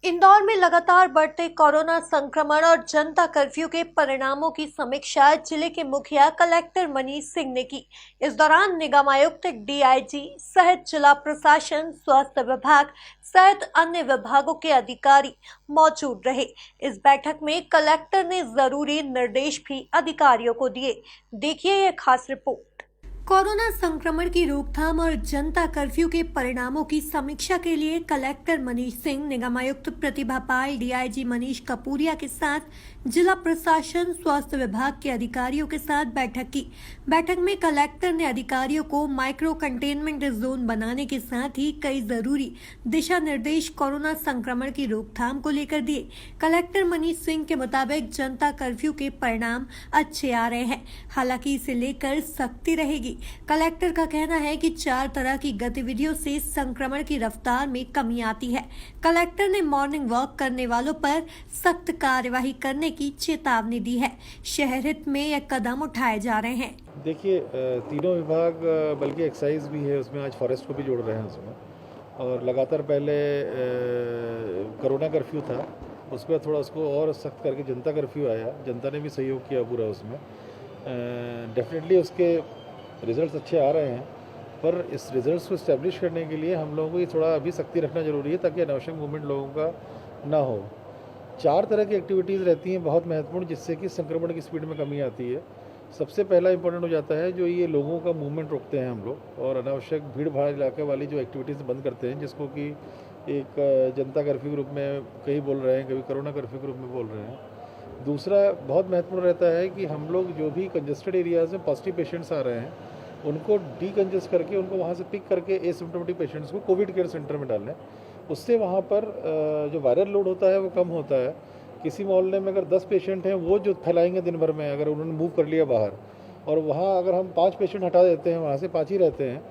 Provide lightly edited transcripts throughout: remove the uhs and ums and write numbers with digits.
इंदौर में लगातार बढ़ते कोरोना संक्रमण और जनता कर्फ्यू के परिणामों की समीक्षा जिले के मुखिया कलेक्टर मनीष सिंह ने की। इस दौरान निगमायुक्त, डीआईजी सहित जिला प्रशासन, स्वास्थ्य विभाग सहित अन्य विभागों के अधिकारी मौजूद रहे। इस बैठक में कलेक्टर ने जरूरी निर्देश भी अधिकारियों को दिए। देखिए यह खास रिपोर्ट। कोरोना संक्रमण की रोकथाम और जनता कर्फ्यू के परिणामों की समीक्षा के लिए कलेक्टर मनीष सिंह, निगमायुक्त प्रतिभा पाल, डीआईजी मनीष कपूरिया के साथ जिला प्रशासन, स्वास्थ्य विभाग के अधिकारियों के साथ बैठक की। बैठक में कलेक्टर ने अधिकारियों को माइक्रो कंटेनमेंट जोन बनाने के साथ ही कई जरूरी दिशा निर्देश कोरोना संक्रमण की रोकथाम को लेकर दिए। कलेक्टर मनीष सिंह के मुताबिक जनता कर्फ्यू के परिणाम अच्छे आ रहे हैं, हालांकि इसे लेकर सख्ती रहेगी। कलेक्टर का कहना है कि 4 तरह की गतिविधियों से संक्रमण की रफ्तार में कमी आती है। कलेक्टर ने मॉर्निंग वॉक करने वालों पर सख्त कार्यवाही करने की चेतावनी दी है। शहर हित में यह कदम उठाए जा रहे हैं। देखिए, तीनों विभाग, बल्कि एक्साइज भी है उसमें, आज फॉरेस्ट को भी जोड़ रहे हैं उसमें। और लगातार पहले कोरोना कर्फ्यू था, उसके बाद थोड़ा उसको और सख्त करके जनता कर्फ्यू आया। जनता ने भी सहयोग किया पूरा उसमें। डेफिनेटली उसके रिजल्ट्स अच्छे आ रहे हैं, पर इस रिजल्ट्स को इस्टेब्लिश करने के लिए हम लोगों को ये थोड़ा अभी सख्ती रखना ज़रूरी है, ताकि अनावश्यक मूवमेंट लोगों का ना हो। 4 तरह की एक्टिविटीज़ रहती हैं बहुत महत्वपूर्ण, जिससे कि संक्रमण की स्पीड में कमी आती है। सबसे पहला इंपॉर्टेंट हो जाता है जो ये लोगों का मूवमेंट रोकते हैं हम लोग, और अनावश्यक भीड़ भाड़ इलाके वाली जो एक्टिविटीज़ बंद करते हैं, जिसको कि एक जनता कर्फ्यू के रूप में कहीं बोल रहे हैं, कभी कोरोना कर्फ्यू के रूप में बोल रहे हैं। दूसरा बहुत महत्वपूर्ण रहता है कि हम लोग जो भी कंजेस्टेड एरियाज़ में पॉजिटिव पेशेंट्स आ रहे हैं, उनको डीकंजेस्ट करके, उनको वहाँ से पिक करके एसिम्प्टोमेटिक पेशेंट्स को कोविड केयर सेंटर में डालें। उससे वहाँ पर जो वायरल लोड होता है वो कम होता है। किसी मोहल्ले में अगर 10 पेशेंट हैं, वो जो फैलाएंगे दिन भर में, अगर उन्होंने मूव कर लिया बाहर, और वहाँ अगर हम 5 पेशेंट हटा देते हैं, वहाँ से 5 ही रहते हैं,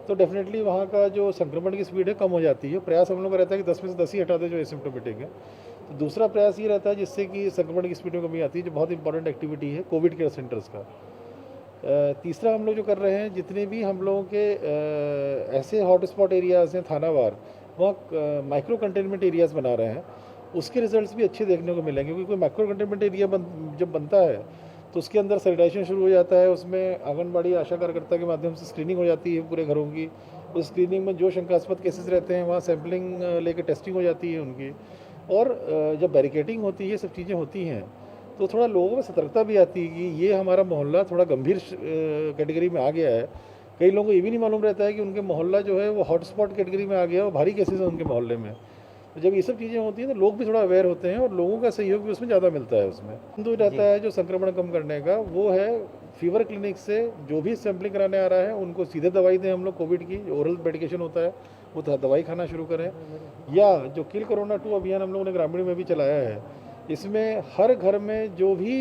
तो डेफिनेटली वहाँ का जो संक्रमण की स्पीड है कम हो जाती है। प्रयास हम लोग का रहता है कि 10 में से 10 ही हटा दें जो एसिम्प्टोमेटिक है। तो दूसरा प्रयास ये रहता है जिससे कि संक्रमण की स्पीड में कमी आती है, जो बहुत इंपॉर्टेंट एक्टिविटी है कोविड केयर सेंटर्स का। तीसरा हम लोग जो कर रहे हैं, जितने भी हम लोगों के ऐसे हॉटस्पॉट एरियाज़ हैं थानावार, वहाँ माइक्रो कंटेनमेंट एरियाज़ बना रहे हैं। उसके रिजल्ट्स भी अच्छे देखने को मिलेंगे, क्योंकि कोई माइक्रो कंटेनमेंट एरिया जब बनता है तो उसके अंदर सैनिटाइजेशन शुरू हो जाता है। उसमें आंगनबाड़ी आशा कार्यकर्ता के माध्यम से स्क्रीनिंग हो जाती है पूरे घरों की। उस स्क्रीनिंग में जो शंकास्पद केसेस रहते हैं, वहाँ सैम्पलिंग लेके टेस्टिंग हो जाती है उनकी। और जब बैरिकेडिंग होती है, सब चीज़ें होती हैं, तो थोड़ा लोगों में सतर्कता भी आती है कि ये हमारा मोहल्ला थोड़ा गंभीर कैटेगरी में आ गया है। कई लोगों को ये भी नहीं मालूम रहता है कि उनके मोहल्ला जो है वो हॉटस्पॉट कैटेगरी में आ गया है, वो भारी केसेस हैं उनके मोहल्ले में। तो जब ये सब चीज़ें होती हैं तो लोग भी थोड़ा अवेयर होते हैं, और लोगों का सहयोग भी उसमें ज़्यादा मिलता है। उसमें तो रहता है जो संक्रमण कम करने का, वो है फीवर क्लिनिक से जो भी सैम्पलिंग कराने आ रहा है उनको सीधे दवाई दें हम लोग कोविड की, जो ओरल मेडिकेशन होता है वो दवाई खाना शुरू करें। या जो किल कोरोना 2 अभियान हम लोगों ने ग्रामीण में भी चलाया है, इसमें हर घर में जो भी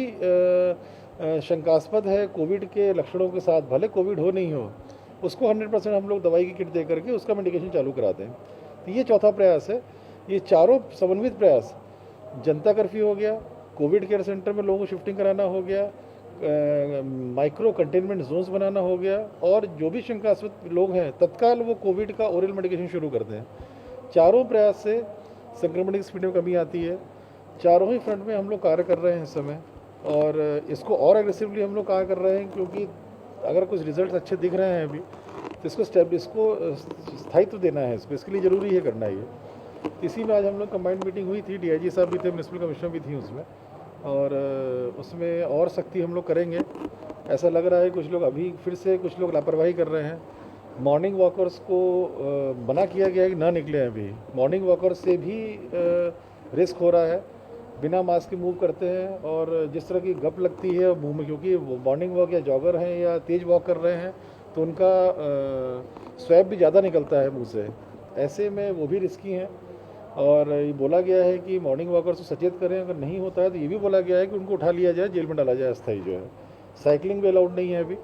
शंकास्पद है कोविड के लक्षणों के साथ, भले कोविड हो नहीं हो, उसको 100% हम लोग दवाई की किट दे करके उसका मेडिकेशन चालू करा दें। तो ये चौथा प्रयास है। ये चारों समन्वित प्रयास, जनता कर्फ्यू हो गया, कोविड केयर सेंटर में लोगों को शिफ्टिंग कराना हो गया, माइक्रो कंटेनमेंट जोन्स बनाना हो गया, और जो भी शंकास्पद लोग हैं तत्काल वो कोविड का ओरल मेडिकेशन शुरू कर दें। चारों प्रयास से संक्रमण की स्पीड में कमी आती है। चारों ही फ्रंट में हम लोग कार्य कर रहे हैं इस समय, और इसको और एग्रेसिवली हम लोग कार्य कर रहे हैं, क्योंकि अगर कुछ रिजल्ट अच्छे दिख रहे हैं अभी, तो इसको स्थायित्व देना है। इसके लिए ज़रूरी है करना ये। इसी में आज हम लोग कंबाइंड मीटिंग हुई थी, डीआईजी साहब भी थे, म्युनिसिपल कमिश्नर भी थी उसमें, और उसमें और सख्ती हम लोग करेंगे। ऐसा लग रहा है कुछ लोग अभी फिर से कुछ लोग लापरवाही कर रहे हैं। मॉर्निंग वॉकर्स को मना किया गया है कि ना निकले। अभी मॉर्निंग वॉकर्स से भी रिस्क हो रहा है, बिना मास्क के मूव करते हैं, और जिस तरह की गप लगती है मुंह में, क्योंकि वो मॉर्निंग वॉक या जॉगर हैं या तेज़ वॉक कर रहे हैं, तो उनका स्वैब भी ज़्यादा निकलता है मुंह से। ऐसे में वो भी रिस्की हैं। और ये बोला गया है कि मॉर्निंग वॉकर्स को सचेत करें, अगर नहीं होता है तो ये भी बोला गया है कि उनको उठा लिया जाए, जेल में डाला जाए अस्थायी जो है। साइकिलिंग भी अलाउड नहीं है अभी।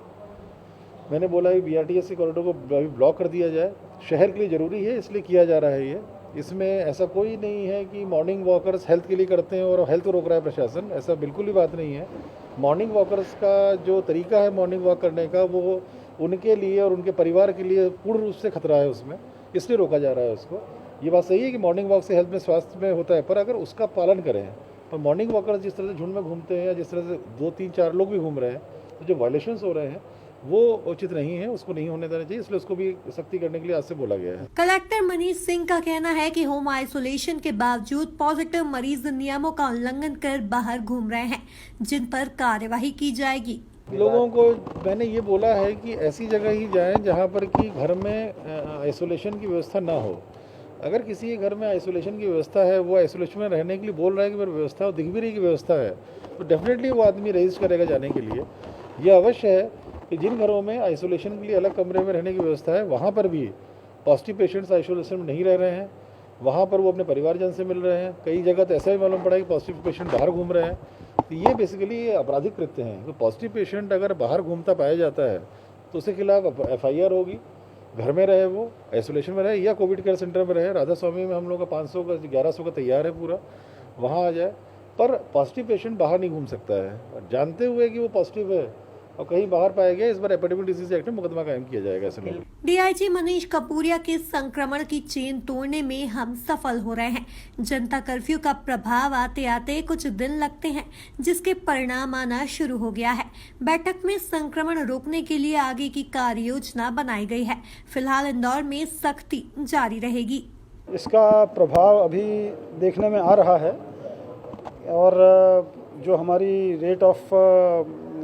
मैंने बोला कि बीआरटीएस कॉरिडोर को अभी ब्लॉक कर दिया जाए। शहर के लिए ज़रूरी है, इसलिए किया जा रहा है ये। इसमें ऐसा कोई नहीं है कि मॉर्निंग वॉकर्स हेल्थ के लिए करते हैं और हेल्थ को रोक रहा है प्रशासन, ऐसा बिल्कुल ही बात नहीं है। मॉर्निंग वॉकर्स का जो तरीका है मॉर्निंग वॉक करने का, वो उनके लिए और उनके परिवार के लिए पूर्ण रूप से खतरा है उसमें, इसलिए रोका जा रहा है उसको। ये बात सही है कि मॉर्निंग वॉक से हेल्थ में स्वास्थ्य में होता है, पर अगर उसका पालन करें, पर मॉर्निंग वॉकर्स जिस तरह से झुंड में घूमते हैं या जिस तरह से 2-3-4 लोग भी घूम रहे हैं, तो जो वायलेशंस हो रहे हैं वो उचित नहीं है, उसको नहीं होने देना चाहिए, इसलिए उसको भी सख्ती करने के लिए आज से बोला गया है। कलेक्टर मनीष सिंह का कहना है कि होम आइसोलेशन के बावजूद पॉजिटिव मरीज नियमों का उल्लंघन कर बाहर घूम रहे हैं, जिन पर कार्यवाही की जाएगी। लोगों को मैंने ये बोला है कि ऐसी जगह ही जाएं जहां पर कि घर में आइसोलेशन की व्यवस्था ना हो। अगर किसी के घर में आइसोलेशन की व्यवस्था है, वो आइसोलेशन में रहने के लिए बोल रहा है कि मेरी व्यवस्था है, दिख भी रही की व्यवस्था है, तो डेफिनेटली वो आदमी रजिस्ट करेगा जाने के लिए। यह अवश्य है कि जिन घरों में आइसोलेशन के लिए अलग कमरे में रहने की व्यवस्था है, वहाँ पर भी पॉजिटिव पेशेंट्स आइसोलेशन में नहीं रह रहे हैं, वहाँ पर वो अपने परिवारजन से मिल रहे हैं। कई जगह तो ऐसा भी मालूम पड़ा है कि पॉजिटिव पेशेंट बाहर घूम रहे हैं। तो ये बेसिकली आपराधिक कृत्य हैं। तो पॉजिटिव पेशेंट अगर बाहर घूमता पाया जाता है तो उसके खिलाफ FIR होगी। घर में रहे, वो आइसोलेशन में रहे या कोविड केयर सेंटर में रहे। राधा स्वामी में हम लोग का 500 का 1100 का तैयार है पूरा, वहाँ आ जाए। पर पॉजिटिव पेशेंट बाहर नहीं घूम सकता है, जानते हुए कि वो पॉजिटिव है और कहीं बाहर पाया गया, इस बार एपिडेमिक डिजीज एक्ट में मुकदमा कायम किया जाएगा ऐसे लोग। DIG मनीष कपूरिया के संक्रमण की चेन तोड़ने में हम सफल हो रहे हैं। जनता कर्फ्यू का प्रभाव आते आते कुछ दिन लगते हैं, जिसके परिणाम आना शुरू हो गया है। बैठक में संक्रमण रोकने के लिए आगे की कार्य योजना बनाई गई है। फिलहाल इंदौर में सख्ती जारी रहेगी। इसका प्रभाव अभी देखने में आ रहा है और जो हमारी रेट ऑफ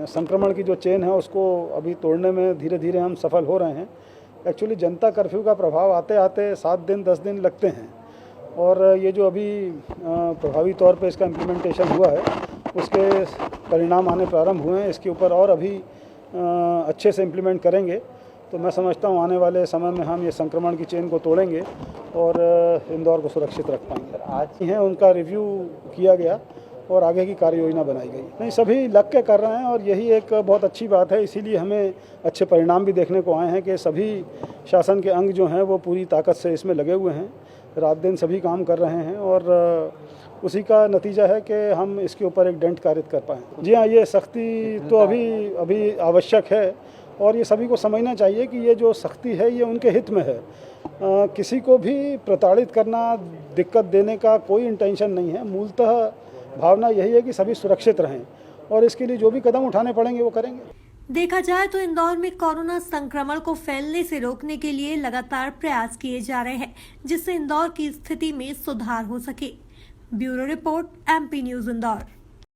संक्रमण की जो चेन है उसको अभी तोड़ने में धीरे धीरे हम सफल हो रहे हैं। एक्चुअली जनता कर्फ्यू का प्रभाव आते आते 7 दिन 10 दिन लगते हैं और ये जो अभी प्रभावी तौर पे इसका इम्प्लीमेंटेशन हुआ है उसके परिणाम आने प्रारंभ हुए हैं। इसके ऊपर और अभी अच्छे से इम्प्लीमेंट करेंगे तो मैं समझता हूँ आने वाले समय में हम ये संक्रमण की चेन को तोड़ेंगे और इंदौर को सुरक्षित रख पाएंगे। आज ही हैं उनका रिव्यू किया गया और आगे की कार्य योजना बनाई गई। नहीं, सभी लग के कर रहे हैं और यही एक बहुत अच्छी बात है। इसीलिए हमें अच्छे परिणाम भी देखने को आए हैं कि सभी शासन के अंग जो हैं वो पूरी ताकत से इसमें लगे हुए हैं, रात दिन सभी काम कर रहे हैं और उसी का नतीजा है कि हम इसके ऊपर एक डेंट कारित कर पाएँ। जी हाँ, ये सख्ती तो अभी आवश्यक है और ये सभी को समझना चाहिए कि ये जो सख्ती है ये उनके हित में है। किसी को भी प्रताड़ित करना, दिक्कत देने का कोई इंटेंशन नहीं है। मूलतः भावना यही है कि सभी सुरक्षित रहें और इसके लिए जो भी कदम उठाने पड़ेंगे वो करेंगे। देखा जाए तो इंदौर में कोरोना संक्रमण को फैलने से रोकने के लिए लगातार प्रयास किए जा रहे हैं, जिससे इंदौर की स्थिति में सुधार हो सके। Bureau report, MP news Indore.